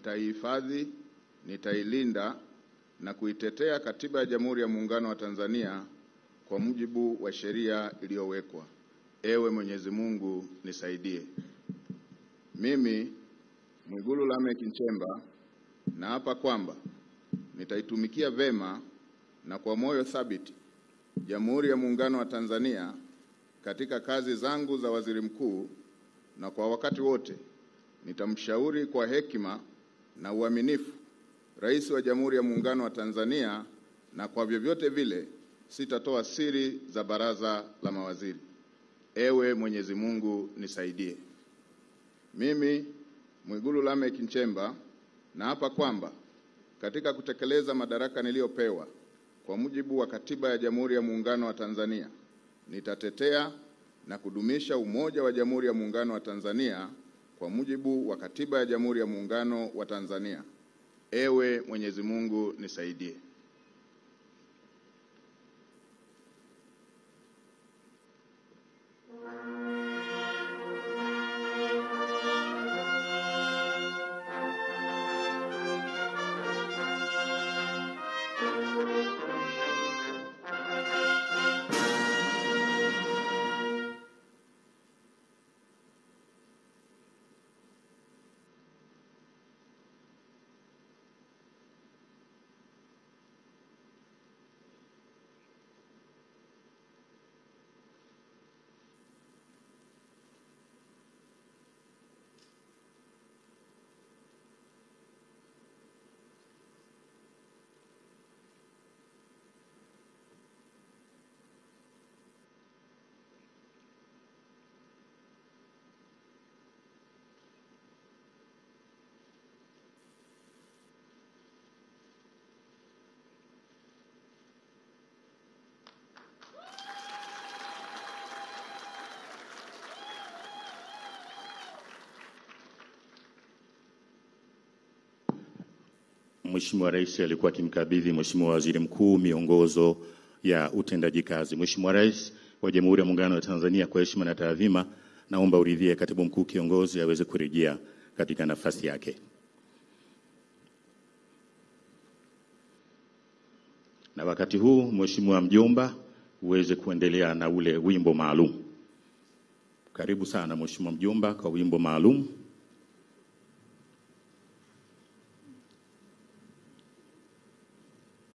nitaihifadhi, nitailinda na kuitetea Katiba ya Jamhuri ya Muungano wa Tanzania kwa mujibu wa sheria iliyowekwa. Ewe Mwenyezi Mungu nisaidie. Mimi Mwigulu Lameck Nchemba naapa kwamba nitaitumikia vema na kwa moyo thabiti Jamhuri ya Muungano wa Tanzania katika kazi zangu za waziri mkuu, na kwa wakati wote nitamshauri kwa hekima na uaminifu Rais wa Jamhuri ya Muungano wa Tanzania, na kwa vyovyote vile sitatoa siri za baraza la mawaziri. Ewe Mwenyezi Mungu nisaidie. Mimi Mwigulu Lameck Nchemba naapa kwamba katika kutekeleza madaraka niliyopewa kwa mujibu wa Katiba ya Jamhuri ya Muungano wa Tanzania, nitatetea na kudumisha umoja wa Jamhuri ya Muungano wa Tanzania kwa mujibu wa Katiba ya Jamhuri ya Muungano wa Tanzania. Ewe Mwenyezi Mungu nisaidie. Mheshimiwa Rais alikuwa akimkabidhi Mheshimiwa Waziri Mkuu miongozo ya utendaji kazi. Mheshimiwa Rais wa Jamhuri ya Muungano wa Tanzania, kwa heshima na taadhima, naomba uridhie Katibu Mkuu Kiongozi aweze kurejea katika nafasi yake. Na wakati huu Mheshimiwa Mjomba uweze kuendelea na ule wimbo maalum. Karibu sana Mheshimiwa Mjomba kwa wimbo maalum.